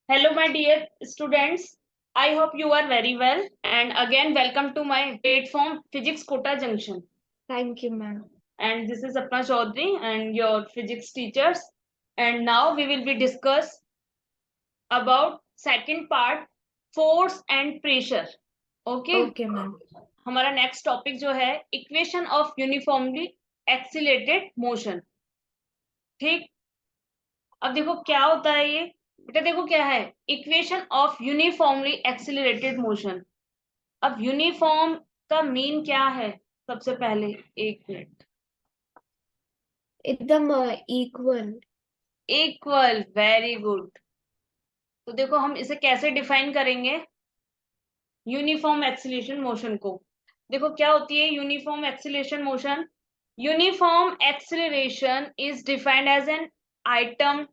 Hello, my dear students. I hope you are very well. And again, welcome to my platform, Physics Kota Junction. Thank you, ma'am. And this is Apna Chaudhary and your physics teachers. And now we will be discuss about second part, force and pressure. Okay. Okay, ma'am. हमारा next topic जो है equation of uniformly accelerated motion. ठीक. अब देखो क्या होता है ये बेटा, देखो क्या है equation of uniformly accelerated motion. अब यूनिफॉर्म का मीन क्या है? सबसे पहले एक मिनट। एकदम इक्वल। Equal, very good. तो देखो हम इसे कैसे डिफाइन करेंगे यूनिफॉर्म एक्सिलेशन मोशन को। देखो क्या होती है uniform acceleration motion. Uniform acceleration is defined as an item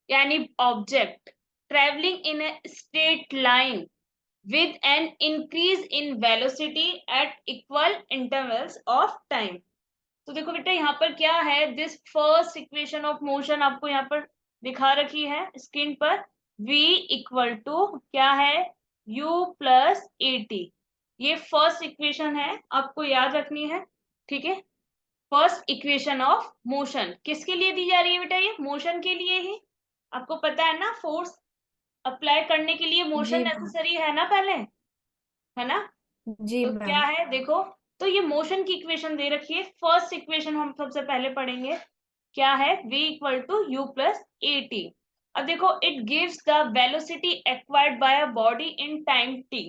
यानी object travelling in a straight line with an increase in velocity at equal intervals of time। तो देखो बेटा यहाँ पर क्या है, this first equation of motion आपको यहाँ पर दिखा रखी है स्क्रीन पर। v इक्वल टू क्या है, u प्लस ए टी। ये फर्स्ट इक्वेशन है, आपको याद रखनी है। ठीक है, फर्स्ट इक्वेशन ऑफ मोशन किसके लिए दी जा रही है बेटा? ये मोशन के लिए ही। आपको पता है ना, फोर्स अप्लाई करने के लिए मोशन जी मैम। नेसेसरी है ना पहले, है ना? जी तो क्या मैम। है देखो, तो ये मोशन की इक्वेशन दे रखी है। फर्स्ट इक्वेशन हम सबसे पहले पढ़ेंगे, क्या है v equal to u plus a t. अब देखो it gives the velocity acquired by a body in time t।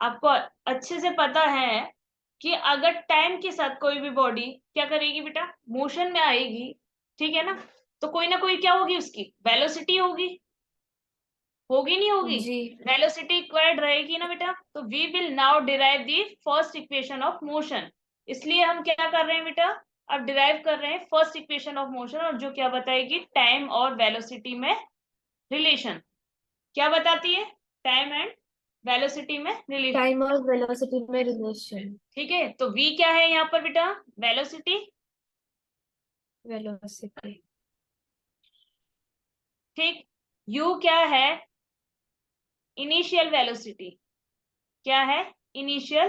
आपको अच्छे से पता है कि अगर टाइम के साथ कोई भी बॉडी क्या करेगी बेटा, मोशन में आएगी, ठीक है ना, तो कोई ना कोई क्या होगी, उसकी वेलोसिटी होगी। होगी नहीं होगी? जी वेलोसिटी इक्वायर्ड रहेगी ना बेटा। तो we will now derive the first equation of motion. इसलिए हम क्या कर रहे हैं बेटा, अब डिराइव कर रहे हैं फर्स्ट इक्वेशन ऑफ मोशन, और जो क्या बताएगी टाइम और वेलोसिटी में रिलेशन। क्या बताती है? टाइम एंड वेलोसिटी में रिलेशन। टाइम और वेलोसिटी में रिलेशन। ठीक है, तो v क्या है यहाँ पर बेटा? वेलोसिटी। वेलोसिटी। ठीक, u क्या है? Initial velocity. क्या है? Initial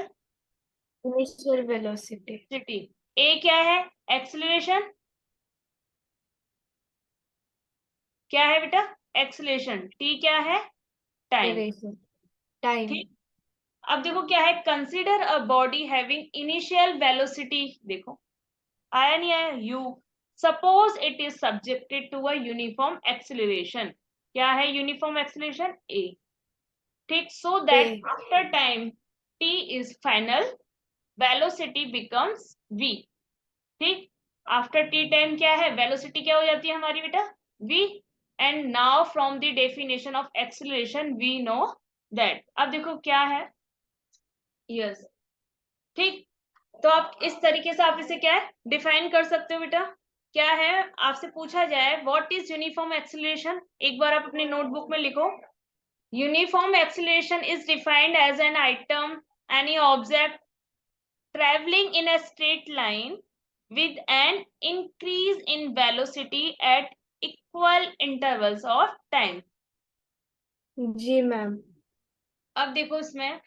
initial velocity. City. a क्या है? एक्सेलरेशन। क्या है बेटा? एक्सेलरेशन। t क्या है? टाइम। टाइम। ठीक, अब देखो क्या है, consider a body having initial velocity. देखो आया नहीं आया, u। Suppose it is subjected to a uniform acceleration. क्या है यूनिफॉर्म एक्सेलरेशन? a। ठीक, so that a. After time t its final velocity becomes v। ठीक, आफ्टर टी टाइम क्या है, वेलोसिटी क्या हो जाती है हमारी बेटा? v। And now from the definition of acceleration we know that. अब देखो क्या है, यस। ठीक, तो आप इस तरीके से आप इसे क्या है डिफाइन कर सकते हो बेटा। क्या है, आपसे पूछा जाए व्हाट इज यूनिफॉर्म एक्सेलरेशन, एक बार आप अपनी नोटबुक में लिखो। Uniform acceleration is defined as an item any object traveling in a straight line with an increase in velocity at equal intervals of time। जी मैम। अब देखो इसमें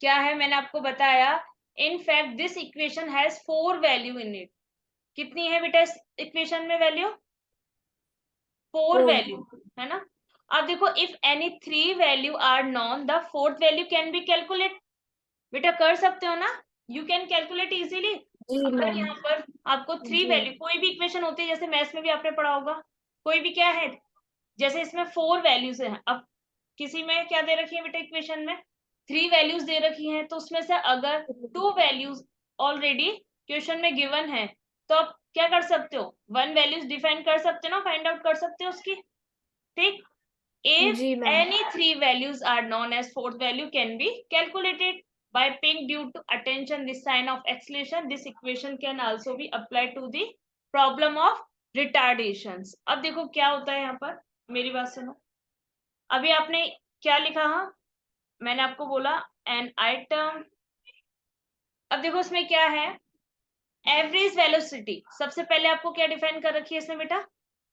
क्या है, मैंने आपको बताया in fact this equation has 4 value in it. कितनी है बेटा इस इक्वेशन में वैल्यू? 4 फोर। वैल्यू, है ना? अब देखो if any 3 value are known the fourth value can be calculate. बेटा कर सकते हो ना, यू कैन कैलकुलेट इजीली। जी अगर मैम। यहाँ पर आपको 3 जी। वैल्यू, कोई भी इक्वेशन होती है जैसे मैथ्स में भी आपने पढ़ा होगा, कोई भी क्या है, जैसे इसमें 4 वैल्यूज है, अब किसी में क्या दे रखी है बेटा इक्वेशन में 3 वैल्यूज दे रखी हैं, तो उसमें से अगर 2 वैल्यूज ऑलरेडी क्वेश्चन में गिवन है, तो आप क्या कर सकते हो, 1 वैल्यूज डिफाइन कर सकते हो ना, फाइंड आउट कर सकते हो उसकी। ठीक, if जी ma'am. any 3 values are known as fourth value can be calculated by paying due to attention this sign of acceleration, this equation can also be applied to the problem of retardations। अब देखो क्या होता है यहाँ पर, मेरी बात सुनो। अभी आपने क्या लिखा? हाँ, मैंने आपको बोला एन आइटम। अब देखो इसमें क्या है, एवरेज वेलोसिटी। सबसे पहले आपको क्या डिफाइन कर रखी है इसमें बेटा?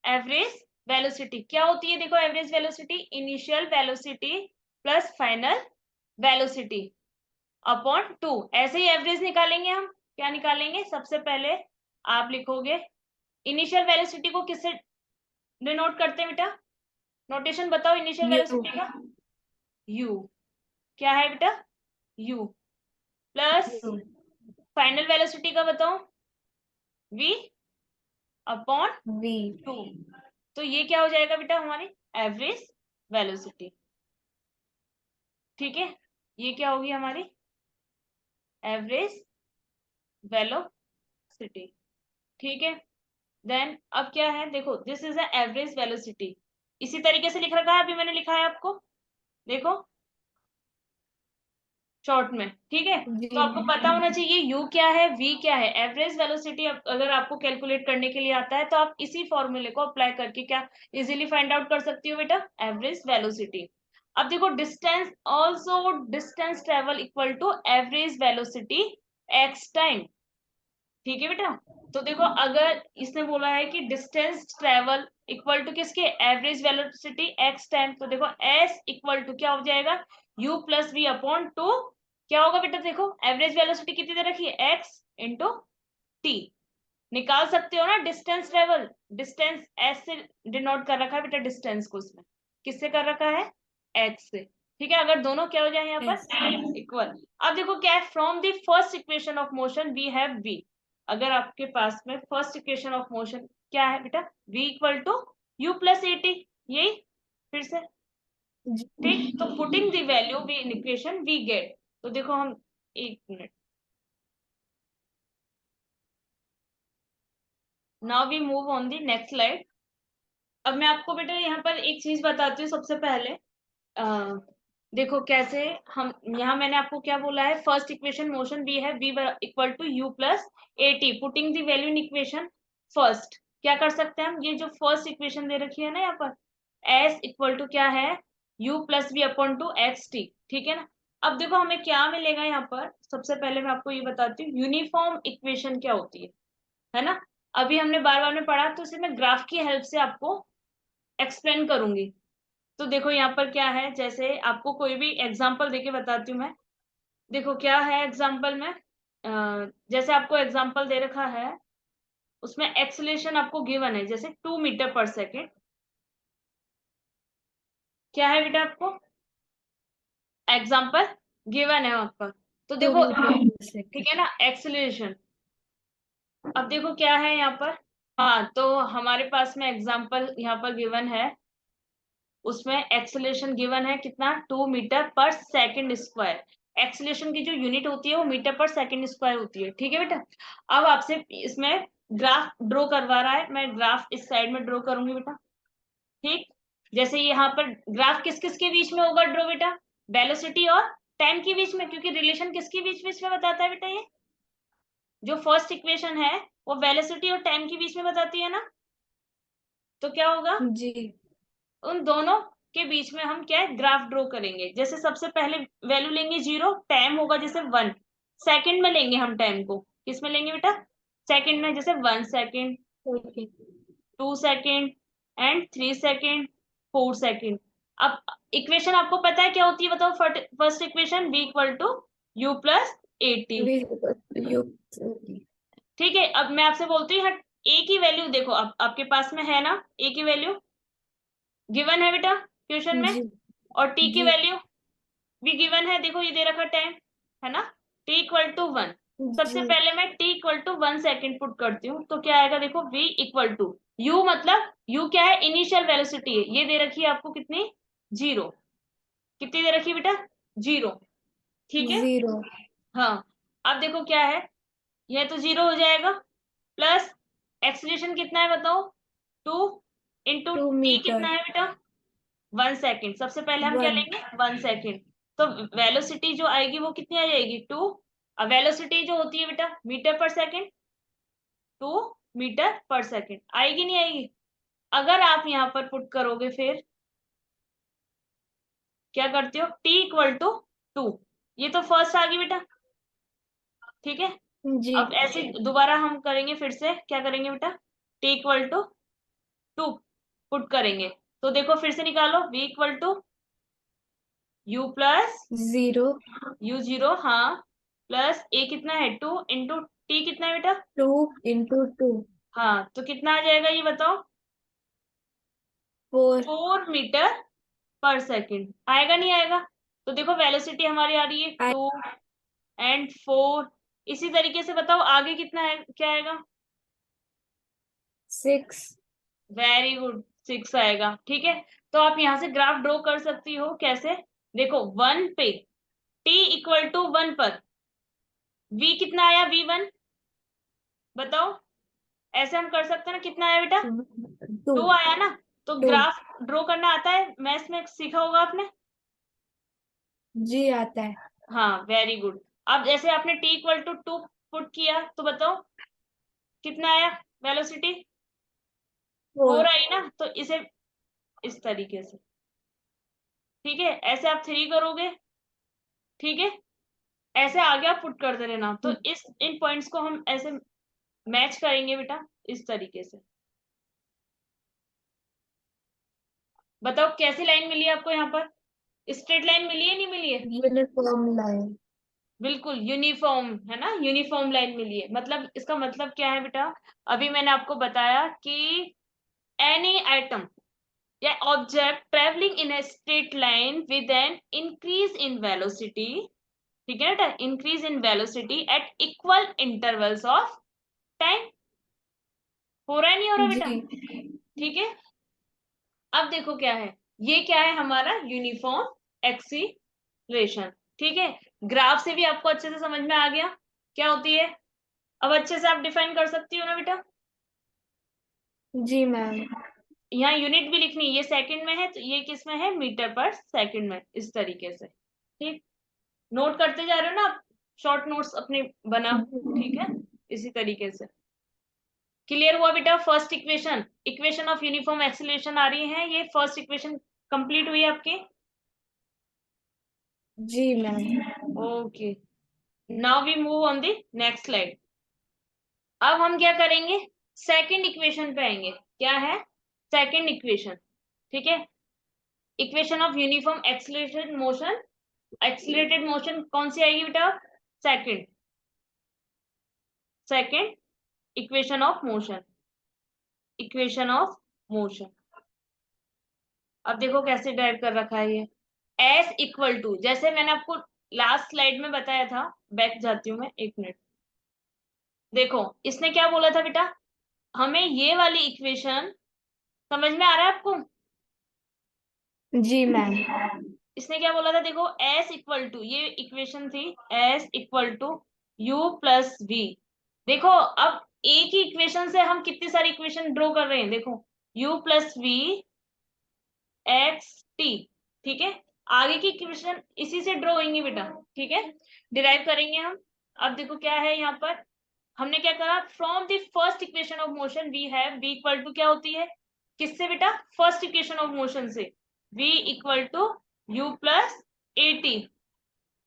एवरेज वेलोसिटी क्या होती है, देखो average velocity initial velocity plus final velocity upon 2। ऐसे ही एवरेज निकालेंगे हम, क्या निकालेंगे, सबसे पहले आप लिखोगे इनिशियल वेलोसिटी को किससे डिनोट करते हैं बेटा, नोटेशन बताओ इनिशियल U वेलोसिटी का, u, क्या है बेटा, u plus U final velocity का बताओ, v अपॉन V 2। तो ये क्या हो जाएगा बेटा, हमारी एवरेज वेलोसिटी। ठीक है, ये क्या होगी हमारी एवरेज वेलोसिटी। ठीक है, देन अब क्या है, देखो this is the average velocity, इसी तरीके से लिख रखा है, अभी मैंने लिखा है आपको, देखो शॉर्ट में। ठीक है, तो जी आपको पता होना चाहिए u क्या है, v क्या है। एवरेज वेलोसिटी अगर आपको कैलकुलेट करने के लिए आता है तो आप इसी फॉर्मूले को अप्लाई करके क्या इजीली फाइंड आउट कर सकती हो बेटा, एवरेज वेलोसिटी। अब देखो distance also, distance travel equal to average velocity x time. ठीक है बेटा, तो देखो अगर इसने बोला है कि डिस्टेंस ट्रेवल इक्वल टू किसके, एवरेज वेलोसिटी एक्स टाइम, तो देखो एस इक्वल टू क्या हो जाएगा, u प्लस वी अपॉन 2। क्या होगा बेटा, देखो एवरेज वेलोसिटी कितनी दे रखी है, x इंटू टी। निकाल सकते हो ना डिस्टेंस ट्रेवल, डिस्टेंस एस से डिनोट कर रखा है बेटा, डिस्टेंस को उसमें किससे कर रखा है, x से। ठीक है, अगर दोनों क्या हो जाए यहाँ S पर इक्वल। अब देखो क्या है, from the first equation of motion we have v। अगर आपके पास में फर्स्ट इक्वेशन ऑफ मोशन क्या है बेटा, v equal to u plus a t, यही फिर से। ठीक, तो putting the value v in equation we get, तो देखो हम, एक minute, now we move on the next slide. अब मैं आपको बेटा यहाँ पर एक चीज बताती हूँ सबसे पहले। देखो कैसे हम, यहाँ मैंने आपको क्या बोला है, फर्स्ट इक्वेशन मोशन वी है v equal to u plus a t, putting the value in equation first. क्या कर सकते हैं हम, ये जो फर्स्ट इक्वेशन दे रखी है ना यहाँ पर, s इक्वल टू क्या है, u plus v upon two x t. ठीक है ना, अब देखो हमें क्या मिलेगा यहाँ पर, सबसे पहले मैं आपको ये बताती हूँ यूनिफॉर्म इक्वेशन क्या होती है ना। अभी हमने बार बार में पढ़ा, तो इसे मैं ग्राफ की हेल्प से आपको एक्सप्लेन करूंगी। तो देखो यहाँ पर क्या है, जैसे आपको कोई भी एग्जांपल देके बताती हूँ मैं। देखो क्या है एग्जांपल में, जैसे आपको एग्जांपल दे रखा है, उसमें एक्सेलरेशन आपको गिवन है, जैसे 2 मीटर पर सेकेंड। क्या है बेटा, आपको एग्जांपल गिवन है आपका, तो 2 देखो मीटर पर ठीक सेकेंड। है ना, एक्सेलरेशन। अब देखो क्या है यहाँ पर, हाँ तो हमारे पास में एग्जांपल यहाँ पर गिवन है, उसमें एक्सेलरेशन गिवन है कितना, 2 मीटर पर सेकंड स्क्वायर। एक्सेलरेशन की जो यूनिट होती है वो मीटर पर सेकंड स्क्वायर होती है। ठीक है बेटा, अब आपसे इसमें ग्राफ ड्रॉ करवा रहा है, मैं ग्राफ इस साइड में ड्रॉ करूंगी बेटा। ठीक, जैसे यहाँ पर ग्राफ किस किस के बीच में होगा ड्रॉ बेटा, वेलोसिटी और टाइम के बीच में, क्योंकि रिलेशन किसके बीच बीच में बताता है बेटा, ये जो फर्स्ट इक्वेशन है वो वेलोसिटी और टाइम के बीच में बताती है ना। तो क्या होगा, जी उन दोनों के बीच में हम क्या है ग्राफ ड्रॉ करेंगे। जैसे सबसे पहले वैल्यू लेंगे 0, टाइम होगा जैसे 1 सेकंड में लेंगे हम टाइम को, किस में लेंगे बेटा, सेकंड में, जैसे 1 second, okay 2 second and 3 second, 4 second. अब इक्वेशन आपको पता है क्या होती है, बताओ first equation v equal to u plus a t. V U ठीक है, अब मैं आपसे बोलती हूँ a की वैल्यू देखो, अब आपके पास में है ना a की वैल्यू गिवन है बेटा क्वेश्चन में, जी और t की जी वैल्यू भी गिवन है, देखो ये दे रखा टाइम है ना, t इक्वल टू 1। सबसे जी पहले मैं t equal to 1 second put करती हूँ, तो क्या आएगा, देखो v इक्वल टू u, मतलब u क्या है, इनिशियल वेलोसिटी है, ये दे रखी है आपको कितनी, 0। कितनी दे रखी है बेटा, 0। ठीक है, 0 हाँ। अब देखो क्या है, यह तो 0 हो जाएगा, प्लस एक्सीलरेशन कितना है बताओ, 2 इंटू 2 टी मीटर कितना है बेटा, 1 सेकेंड। सबसे पहले हम क्या 1 लेंगे, 1 सेकेंड। तो वेलोसिटी जो आएगी वो कितनी आ जाएगी, 2। अब वेलोसिटी जो होती है बेटा मीटर पर सेकेंड, 2 मीटर पर सेकेंड, आएगी नहीं आएगी। अगर आप यहाँ पर पुट करोगे, फिर क्या करते हो, t इक्वल टू 2, ये तो फर्स्ट आ गई बेटा। ठीक है, जी अब ऐसे दोबारा हम करेंगे, फिर से क्या करेंगे बेटा, t इक्वल टू 2। पुट करेंगे। तो देखो फिर से निकालो, v इक्वल टू u प्लस 0 u0, हाँ, प्लस a कितना है 2 इंटू t कितना है बेटा? 2 into 2 हाँ, तो कितना आ जाएगा ये बताओ? 4 4 मीटर पर सेकंड आएगा, नहीं आएगा? तो देखो वेलोसिटी हमारी आ रही है 2 एंड 4। इसी तरीके से बताओ आगे कितना है, क्या आएगा? 6 वेरी गुड, 6 आएगा। ठीक है, तो आप यहाँ से ग्राफ ड्रॉ कर सकती हो। कैसे? देखो 1 पे t इक्वल टू 1 पर v कितना आया, v1 बताओ। ऐसे हम कर सकते हैं ना, कितना आया बेटा? 2 2 आया ना? तो 2 ग्राफ ड्रॉ करना आता है, मैथ्स में सीखा होगा आपने। जी आता है। हाँ, वेरी गुड। अब जैसे आपने t इक्वल टू 2 पुट किया तो बताओ कितना आया वेलोसिटी? 4 4 आई ना? तो इसे इस तरीके से, ठीक है, ऐसे आप 3 करोगे, ठीक है, ऐसे आगे आप पुट करते रहना। तो इस इन पॉइंट्स को हम ऐसे मैच करेंगे बेटा, इस तरीके से। बताओ कैसी लाइन मिली है आपको यहाँ पर? स्ट्रेट लाइन मिली है, नहीं मिली है? Uniform line. बिल्कुल यूनिफॉर्म है ना, यूनिफॉर्म लाइन मिली है। मतलब इसका मतलब क्या है बेटा? अभी मैंने आपको बताया कि एनी आइटम या object travelling in a straight line with an increase in velocity, ठीक है बेटा, increase in velocity at equal intervals of time. हो रहा है, नहीं हो रहा बेटा? जी ठीक है, अब देखो क्या है, ये क्या है हमारा यूनिफॉर्म एक्सीलरेशन। ठीक है, ग्राफ से भी आपको अच्छे से समझ में आ गया क्या होती है। अब अच्छे से आप डिफाइन कर सकती हो ना बेटा? जी मैम। यहाँ यूनिट भी लिखनी है, ये सेकंड में है तो ये किस में है, मीटर पर सेकंड में, इस तरीके से। ठीक, नोट करते जा रहे हो ना आप, शॉर्ट नोट्स अपने बना, ठीक है, इसी तरीके से। क्लियर हुआ बेटा? First equation, equation of uniform acceleration आ रही है, ये फर्स्ट इक्वेशन कंप्लीट हुई आपकी। जी ma'am. Okay, now we move on the next slide. अब हम क्या करेंगे, सेकंड इक्वेशन पे आएंगे। क्या है सेकंड इक्वेशन? ठीक है, equation of uniform acceleration motion, accelerated motion कौन सी आएगी बेटा? Second, second equation of motion, equation of motion. अब देखो कैसे ड्राइव कर रखा है ये, एस इक्वल टू, जैसे मैंने आपको लास्ट स्लाइड में बताया था, बैक जाती हूँ मैं 1 मिनट। देखो इसने क्या बोला था बेटा, हमें ये वाली इक्वेशन समझ में आ रहा है आपको? जी मैम। इसने क्या बोला था, देखो एस इक्वल टू, ये इक्वेशन थी, s equal to u plus v. देखो अब एक ही इक्वेशन से हम कितनी सारी इक्वेशन ड्रॉ कर रहे हैं, देखो u plus v x t, ठीक है, आगे की इक्वेशन इसी से ड्रॉ होंगी बेटा, ठीक है, डिराइव करेंगे हम। अब देखो क्या है यहाँ पर, हमने क्या करा, from the first equation of motion we have v equal to क्या होती है, किससे बेटा, फर्स्ट इक्वेशन ऑफ मोशन से, v equal to u plus a t.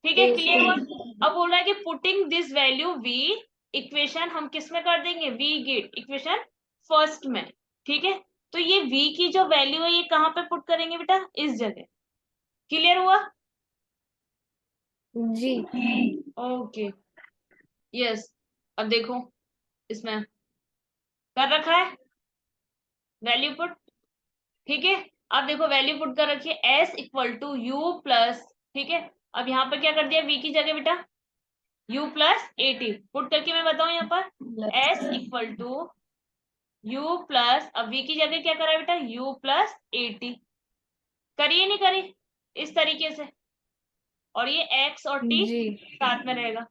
ठीक है, क्लियर हुआ? 80 अब बोल रहा है कि putting this value v, equation हम किस में कर देंगे, v गेट इक्वेशन फर्स्ट में। ठीक है, तो ये v की जो वैल्यू है ये कहाँ पे पुट करेंगे बेटा, इस जगह। क्लियर हुआ? जी ओके, यस। अब देखो इसमें कर रखा है वैल्यू पुट, ठीक है। अब देखो वैल्यू पुट कर रखी है s equal to u plus, ठीक है, अब यहाँ पर क्या कर दिया v की जगह बेटा u plus a t put करके मैं बताऊं यहाँ पर s equal to u plus, अब v की जगह क्या करा बेटा, u प्लस ए टी, करिए नहीं करी, इस तरीके से, और ये x और t जी साथ में रहेगा,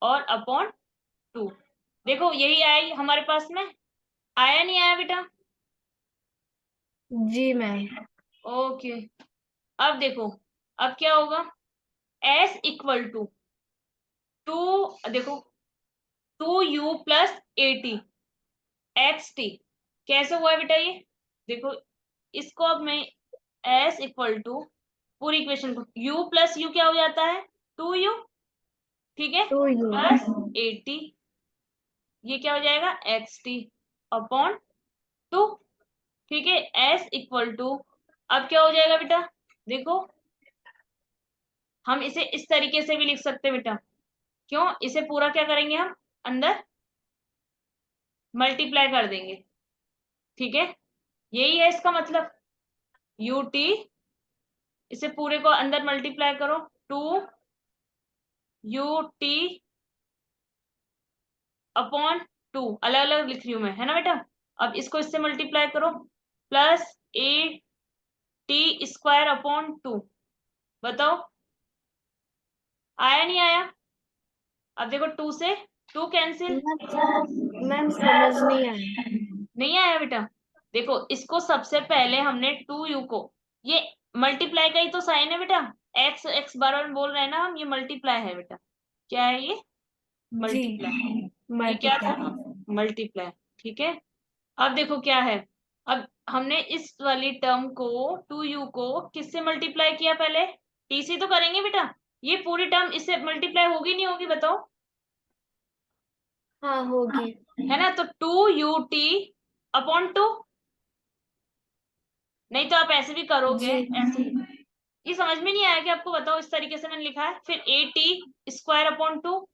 और अपॉन 2। देखो यही आई हमारे पास में, आया नहीं आया बेटा? जी मैम। ओके, अब देखो अब क्या होगा, s इक्वल टू 2, देखो 2u plus a T x T, कैसे हुआ है बेटा ये, देखो इसको अब मैं s इक्वल टू, पूरी इक्वेशन को u प्लस u क्या हो जाता है, 2u, ठीक है, 2u प्लस ए टी, ये क्या हो जाएगा, एक्स टी अपॉन 2। ठीक है, s इक्वल टू, अब क्या हो जाएगा बेटा, देखो हम इसे इस तरीके से भी लिख सकते हैं बेटा, क्यों, इसे पूरा क्या करेंगे हम अंदर मल्टीप्लाई कर देंगे, ठीक है, यही है इसका मतलब, ut, इसे पूरे को अंदर मल्टीप्लाई करो, 2ut अपॉन 2, अलग अलग लिख रही हूं मैं, है ना बेटा। अब इसको इससे मल्टीप्लाई करो, plus a t square upon 2, बताओ आया नहीं आया। अब देखो 2 से 2 कैंसिल, मैम समझ नहीं आया। नहीं आया बेटा। देखो इसको सबसे पहले हमने 2u को, ये मल्टीप्लाई का ही तो साइन है बेटा, एक्स एक्स बार बार बोल रहे हैं ना हम, ये मल्टीप्लाई है बेटा, क्या है ये, जी मल्टीप्लाई, ये क्या था, मल्टीप्लाई। मल्टीप्लाई, ठीक है। अब देखो क्या है, अब हमने इस वाली टर्म को 2u को किससे मल्टीप्लाई किया, पहले टी से तो करेंगे बेटा, ये पूरी टर्म इससे मल्टीप्लाई होगी नहीं होगी, बताओ, हाँ होगी। है ना, तो 2ut अपॉन 2, नहीं तो आप ऐसे भी करोगे, जी ऐसे, ये समझ में नहीं आया कि आपको, बताओ इस तरीके से मैंने लिखा है, फिर ए t square upon 2,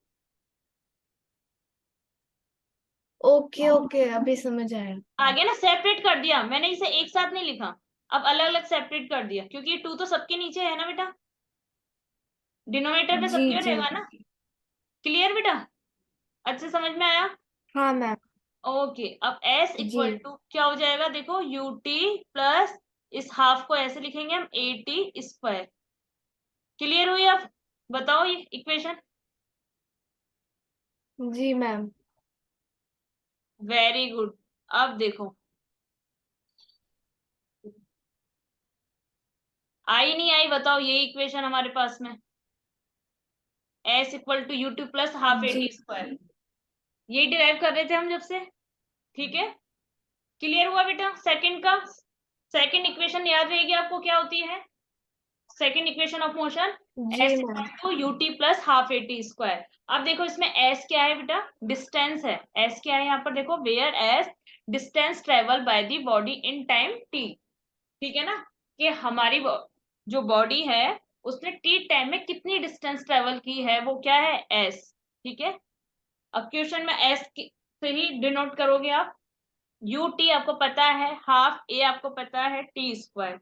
okay okay अभी समझ आया। आगे ना सेपरेट कर दिया मैंने, इसे एक साथ नहीं लिखा, अब अलग अलग सेपरेट कर दिया, क्योंकि ये 2 तो सबके नीचे है ना बेटा, डिनोमिनेटर पे जी सबके जी रहेगा ना, क्लियर बेटा, अच्छे समझ में आया। हाँ मैम। ओके, अब s जी इक्वल टू क्या हो जाएगा, देखो ut प्लस इस हाफ को ऐसे लिखेंगे हम ए टी स्क्वायर, क्लियर हुई, अब बताओ ये इक्वेशन, जी मैम। Very good. अब देखो आई नहीं आई, बताओ ये इक्वेशन हमारे पास में, s equal to u two plus half a g t square, यही डिराइव कर रहे थे हम जब से, ठीक है, क्लियर हुआ बेटा। सेकंड का, सेकंड इक्वेशन याद रहेगी आपको क्या होती है, सेकंड इक्वेशन ऑफ मोशन, जी s ma'am. Equal to u t plus half a t square. अब देखो इसमें s क्या है बेटा, डिस्टेंस है, s क्या है यहाँ पर देखो, where s distance travel by the body in time t, ठीक है ना, कि हमारी जो बॉडी है उसने टी टाइम में कितनी डिस्टेंस ट्रेवल की है, वो क्या है s, ठीक है। अब क्वेश्चन में s से ही डिनोट करोगे आप, यू टी आपको पता है हाफ, ए आपको पता है टी स्क्वायर,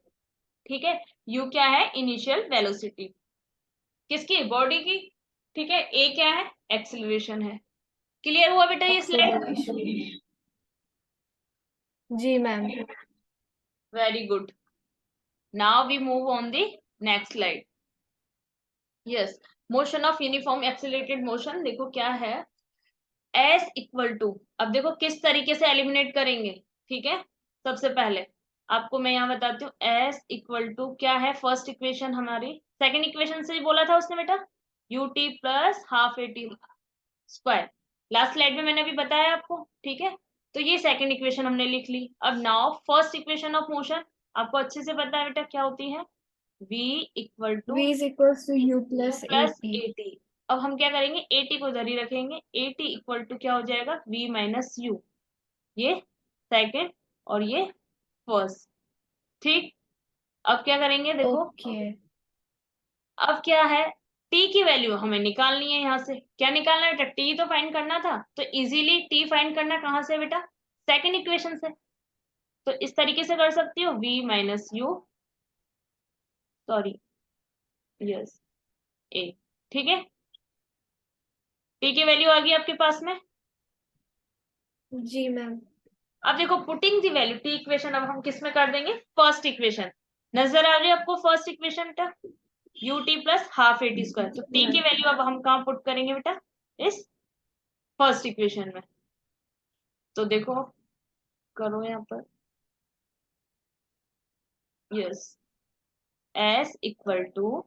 ठीक है, यू क्या है इनिशियल वेलोसिटी किसकी, बॉडी की, ठीक है, ए क्या है एक्सेलरेशन है, क्लियर हुआ बेटा ये स्लाइड, एक्सेलरेशन। जी ma'am. Very good. Now we move on the next slide, yes, motion of uniform accelerated motion, देखो क्या है, s इक्वल टू, अब देखो किस तरीके से एलिमिनेट करेंगे, ठीक है, सबसे पहले आपको मैं यहाँ बताती हूँ, s इक्वल टू क्या है, फर्स्ट इक्वेशन हमारी, सेकंड इक्वेशन से ही बोला था उसने बेटा, ut plus half a t square, last slide में मैंने अभी बताया आपको, ठीक है, तो ये सेकंड इक्वेशन हमने लिख ली। अब now first equation of motion आपको अच्छे से पता है बेटा क्या होती है, v equal to v is equals to u u plus a plus t. A t, अब हम क्या करेंगे, ए टी को इधर ही रखेंगे, ए टी इक्वल टू क्या हो जाएगा, v माइनस यू, ये सेकंड और ये फर्स्ट, ठीक। अब क्या करेंगे देखो, ओके। अब क्या है, t की वैल्यू हमें निकालनी है, यहाँ से क्या निकालना है बेटा, t तो फाइंड करना था, तो इजीली t फाइंड करना कहाँ से बेटा, सेकंड इक्वेशन से, तो इस तरीके से कर सकती हो, v minus U, sorry, yes, A, ठीक है, t की वैल्यू आ गई आपके पास में। जी मैम। अब देखो पुटिंग दी वैल्यू टी इक्वेशन, अब हम किस में कर देंगे, फर्स्ट इक्वेशन, नजर आ रही है आपको फर्स्ट इक्वेशन बेटा, you t plus half a t square, तो टी की वैल्यू अब हम कहाँ पुट करेंगे बेटा, इस फर्स्ट इक्वेशन में, तो देखो करो यहाँ पर, यस, एस इक्वल टू,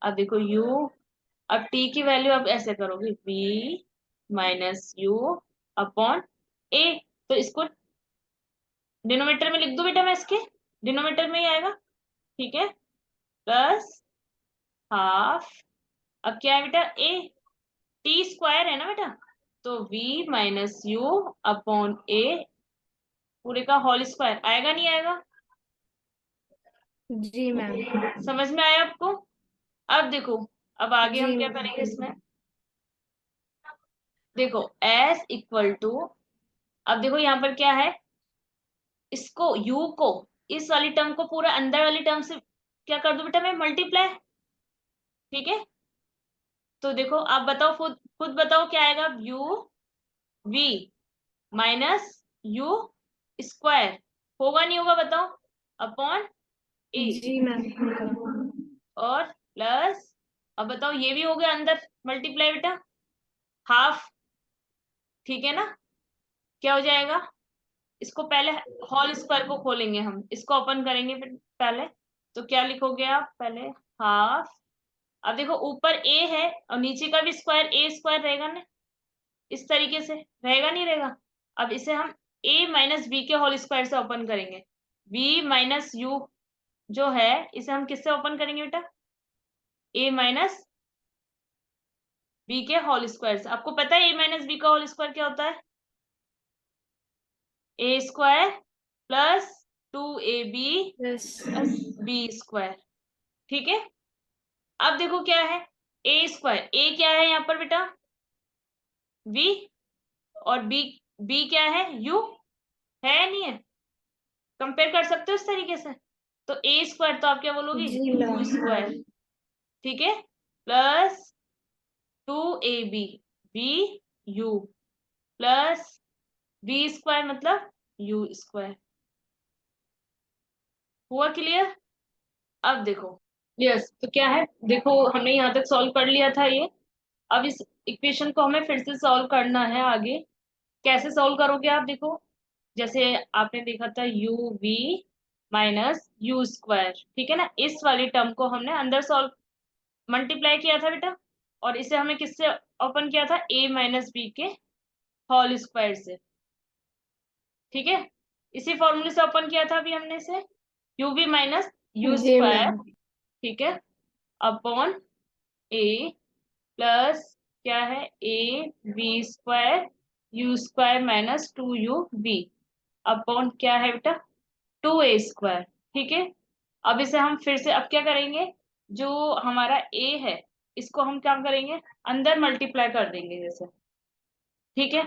अब देखो u, अब t की वैल्यू अब ऐसे करोगे v minus you upon a, तो इसको डिनोमिनेटर में लिख दो बेटा, मैं इसके डिनोमिनेटर में ही आएगा, ठीक है, प्लस हाफ, अब क्या है बेटा, a टी स्क्वायर है ना बेटा, तो v minus you upon a पूरे का होल स्क्वायर आएगा नहीं आएगा? जी मैम। समझ में आया आपको? अब देखो, अब आगे जी हम क्या मैम। करेंगे इसमें, देखो s इक्वल टू, अब देखो यहाँ पर क्या है, इसको u को, इस वाली टर्म को पूरा अंदर वाली टर्म से क्या कर दो बेटा मैं, मल्टीप्लाई। ठीक है, तो देखो आप बताओ, खुद खुद बताओ क्या आएगा, u v minus u square, होगा नहीं होगा बताओ, अपॉन ए, जी मैम होगा। और प्लस, अब बताओ ये भी हो गया अंदर मल्टीप्लाई बेटा, हाफ। ठीक है ना, क्या हो जाएगा, इसको पहले होल स्क्वायर को खोलेंगे, हम इसको ओपन करेंगे फिर पहले, तो क्या लिखोगे आप पहले, हाफ। अब देखो ऊपर ए है और नीचे का भी स्क्वायर, ए स्क्वायर रहेगा ना, इस तरीके से रहेगा नहीं रहेगा। अब इसे हम ए माइनस बी के होल स्क्वायर से ओपन करेंगे, बी माइनस यू जो है इसे हम किससे ओपन करेंगे बेटा, ए माइनस बी के होल स्क्वायर से। आपको पता है ए माइनस बी का होल स्क्वायर क्या होता है, A square plus 2ab yes. Plus B square. ठीक है, अब देखो क्या है, ए स्क्वायर, ए क्या है यहाँ पर बेटा, बी, और बी, बी क्या है, यू, है नहीं है, कंपेयर कर सकते हो इस तरीके से, तो ए स्क्वायर तो आप क्या बोलोगे, जी यू मैम। स्क्वायर। ठीक है, plus 2ab b u plus B square मतलब यू स्क्वायर। हुआ क्लियर? अब देखो, यस, तो क्या है, देखो हमने यहाँ तक सॉल्व कर लिया था ये, अब इस इक्वेशन को हमें फिर से सॉल्व करना है आगे। कैसे सॉल्व करोगे आप, देखो जैसे आपने देखा था u v minus u square, ठीक है ना, इस वाली टर्म को हमने अंदर सॉल्व मल्टीप्लाई किया था बेटा, और इसे हमें किससे ओपन किया था, ए माइनस बी के होल स्क्वायर से। ठीक है, इसी फॉर्मूले से ओपन किया था अभी हमने इसे, यू वी माइनस यू जी स्क्वायर, मैम। ठीक है, अपॉन ए प्लस क्या है, a b square u square minus 2u v upon क्या है बेटा, 2a स्क्वायर। ठीक है, अब इसे हम फिर से अब क्या करेंगे, जो हमारा a है इसको हम क्या करेंगे, अंदर मल्टीप्लाई कर देंगे जैसे। ठीक है,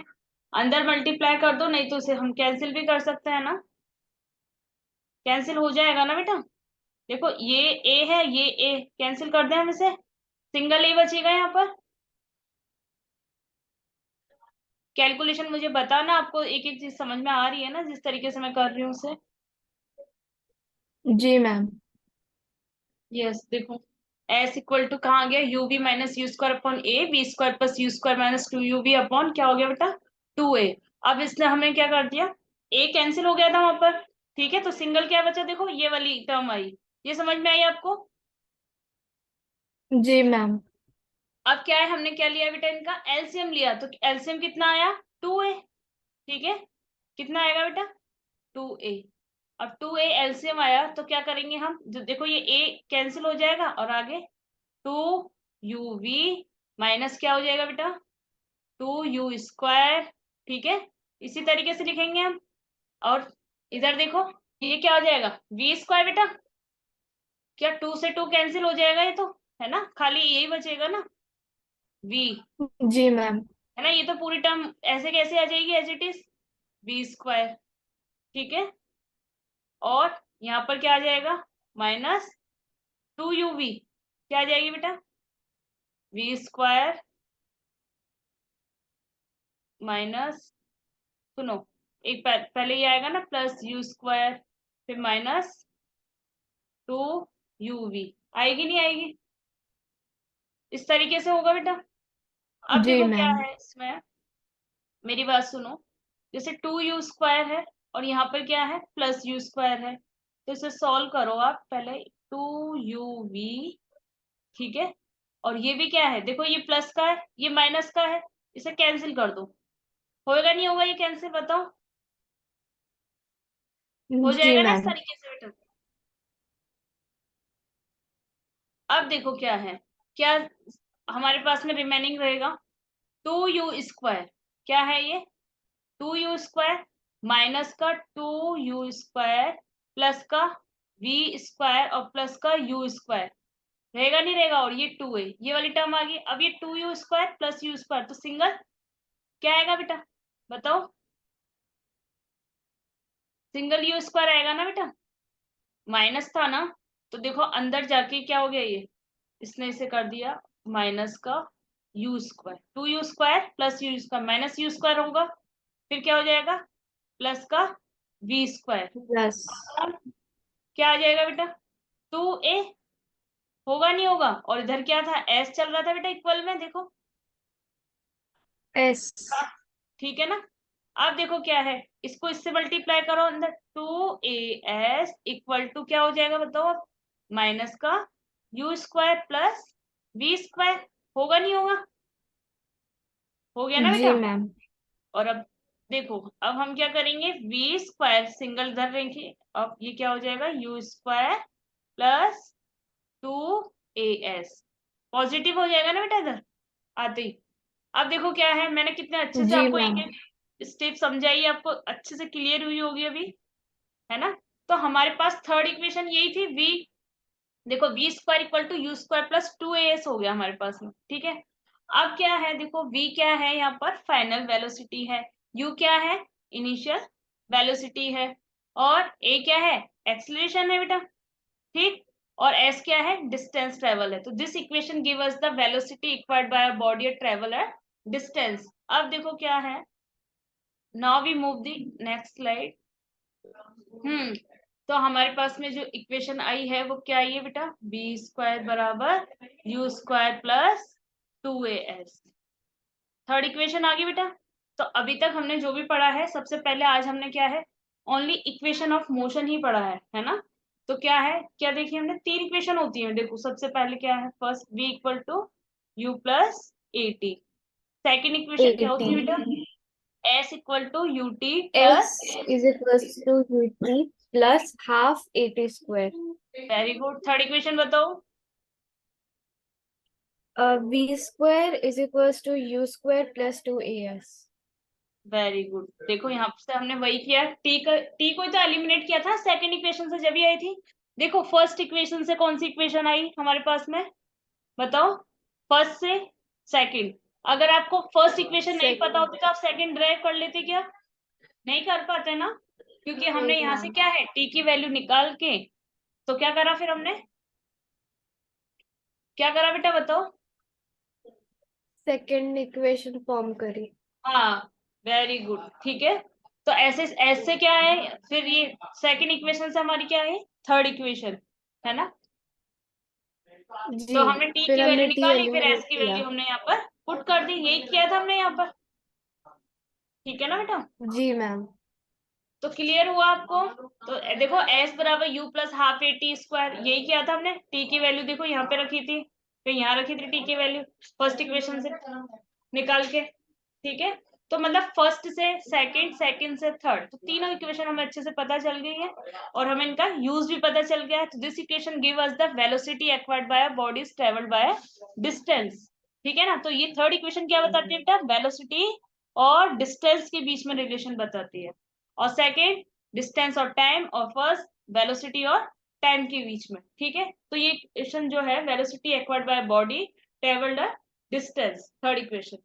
अंदर मल्टीप्लाई कर दो, नहीं तो इसे हम कैंसिल भी कर सकते हैं ना, कैंसिल हो जाएगा ना बेटा। देखो ये a है, ये a कैंसिल कर दें हम इसे, सिंगल a बचेगा यहाँ पर। कैलकुलेशन मुझे बताना, आपको एक एक चीज समझ में आ रही है ना जिस तरीके से मैं कर रही हूँ उसे। जी मैम। यस, देखो एस इक्वल टू कहाँ आ गया, u b minus u square upon a b square plus u square minus 2u v upon क्या हो गया बेटा, 2a। अब इसने हमें क्या कर दिया, a कैंसिल हो गया था वहां पर, ठीक है, तो सिंगल क्या बचा, देखो ये वाली टर्म आई, ये समझ में आई आपको? जी मैम। अब क्या है, हमने क्या लिया बेटा, इनका एलसीएम लिया, तो एलसीएम कितना आया, 2a। ठीक है, कितना आएगा बेटा, 2a। अब 2a एलसीएम आया तो क्या करेंगे हम, जो देखो ये a कैंसिल हो जाएगा और आगे 2uv माइनस क्या हो जाएगा बेटा, 2u स्क्वायर। ठीक है, इसी तरीके से लिखेंगे हम, और इधर देखो ये क्या हो जाएगा, v स्क्वायर बेटा, क्या 2 से 2 कैंसिल हो जाएगा, ये तो है ना, खाली यही बचेगा ना, v, जी मैम। है ना, ये तो पूरी टर्म ऐसे कैसे आ जाएगी, as it is v square. ठीक है, और यहाँ पर क्या आ जाएगा, माइनस 2uv, क्या आ जाएगी बेटा, v स्क्वायर माइनस, सुनो, एक पहले ये आएगा ना प्लस यू स्क्वायर, फिर माइनस 2uv, आएगी नहीं आएगी, इस तरीके से होगा बेटा। अब जी देखो क्या मैम। है इसमें, मेरी बात सुनो, जैसे 2u स्क्वायर है और यहाँ पर क्या है, प्लस यू स्क्वायर है, तो इसे सॉल्व करो आप पहले, 2uv, ठीक है, और ये भी क्या है, देखो ये प्लस का है ये माइनस का है, इसे कैंसिल कर दो, होएगा नहीं होगा ये कैंसिल, बताओ, हो जी जाएगा ना इस मैम। तरीके से बेटा। अब देखो क्या है, क्या हमारे पास में रिमेनिंग रहेगा, 2u स्क्वायर, क्या है ये, 2u स्क्वायर, माइनस का 2u² प्लस का v² और प्लस का u², रहेगा नहीं रहेगा, और ये 2 है, ये वाली टर्म आ गई। अब ये 2u² प्लस u², तो सिंगल क्या आएगा बेटा, बताओ, सिंगल u² आएगा ना बेटा, माइनस था ना, तो देखो अंदर जाके क्या हो गया, ये इसने इसे कर दिया माइनस का u², 2u² plus u² minus u² होगा, फिर क्या हो जाएगा, प्लस का v², प्लस क्या आ जाएगा बेटा, 2a, होगा नहीं होगा, और इधर क्या था, s चल रहा था बेटा इक्वल में, देखो, एस। ठीक है ना। अब देखो क्या है, इसको इससे मल्टीप्लाई करो अंदर, 2as इक्वल टू क्या हो जाएगा बताओ अब, माइनस का u² प्लस v², होगा नहीं होगा, हो गया ना जी बेटा। मैम। और अब देखो, अब हम क्या करेंगे, v² सिंगल इधर रखेंगे, अब ये क्या हो जाएगा, u² प्लस 2as, पॉजिटिव हो जाएगा ना बेटा इधर आते ही। अब देखो क्या है, मैंने कितने अच्छे से जी आपको एक मैम। एक स्टेप समझाई, आपको अच्छे से क्लियर हुई होगी अभी, है ना। तो हमारे पास थर्ड इक्वेशन यही थी, v, देखो v² equal to u² plus 2as हो गया हमारे पास में, ठीक है। अब क्या है, देखो v क्या है, यहाँ पर फाइनल वेलोसिटी है, u क्या है, इनिशियल वेलोसिटी है, और a क्या है, एक्सीलरेशन है बेटा, ठीक, और s क्या है, डिस्टेंस ट्रेवल है। तो this equation give us the velocity required by a body at travel at distance. अब देखो क्या है, now we move the next slide. तो हमारे पास में जो इक्वेशन आई है वो क्या आई है बेटा, b² बराबर u² plus 2as, third equation आ गई बेटा। तो अभी तक हमने जो भी पढ़ा है, सबसे पहले आज हमने क्या है, ओनली इक्वेशन ऑफ मोशन ही पढ़ा है ना। तो क्या है, क्या देखिए हमने तीन इक्वेशन होती है, देखो सबसे पहले क्या है, first v equal to u plus at, second equation क्या होती एटी। है बेटा, s equal to ut S plus, is equals to UT plus half AT square. Very good, third equation बताओ, V square is equals to U square plus two A S. Very good. देखो यहाँ से हमने वही किया, T को तो eliminate किया था सेकंड इक्वेशन से जब ये आई थी। देखो फर्स्ट इक्वेशन से कौन सी इक्वेशन आई हमारे पास में, बताओ, फर्स्ट से सेकंड। अगर आपको फर्स्ट इक्वेशन नहीं पता सेकंड। होती तो आप सेकंड ड्राइव कर लेते क्या, नहीं कर पाते ना, क्योंकि नहीं हमने यहाँ से मैम। क्या है, टी की वैल्यू निकाल के, तो क्या करा फिर हमने, क्या करा बेटा बताओ, सेकंड इक्वेशन फॉर्म करी। हाँ, वेरी गुड, ठीक है। तो ऐसे ऐसे क्या है, फिर ये सेकंड इक्वेशन से हमारी क्या है, थर्ड इक्वेशन, है ना। जी। तो हमने टी फिर की वैल्यू हमने टी निकाली, फिर एलिमिनेट एस की किया। वैल्यू हमने यहाँ पर पुट कर दी, यही किया था हमने यहाँ पर, ठीक है ना बेटा। जी मैम। तो क्लियर हुआ आपको। तो देखो एस बराबर you plus half a t square, यही किया था हमने, टी की वैल्यू देखो यहाँ पे रखी थी, फिर यहाँ रखी थी टी की वैल्यू फर्स्ट इक्वेशन से निकाल के, ठीक है। तो मतलब फर्स्ट से सेकंड, सेकंड से थर्ड, तो तीनों इक्वेशन हमें अच्छे से पता चल गई है, और हमें इनका यूज भी पता चल गया है। तो this equation give us the velocity acquired bye bodies travelled by distance, ठीक है ना। तो ये थर्ड इक्वेशन क्या बताती है बेटा, वेलोसिटी और डिस्टेंस के बीच में रिलेशन बताती है, और सेकेंड डिस्टेंस और टाइम, और फर्स्ट वेलोसिटी और टाइम के बीच में, ठीक है। तो ये इक्वेशन जो है, velocity acquired by body travelled distance, third equation.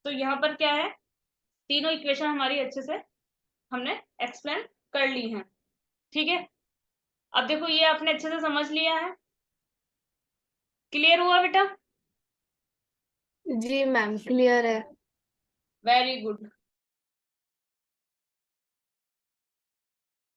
तो यहाँ पर क्या है, तीनों इक्वेशन हमारी अच्छे से हमने एक्सप्लेन कर ली हैं, ठीक है। अब देखो ये आपने अच्छे से समझ लिया है, क्लियर हुआ बेटा, जी मैम क्लियर है। Very good.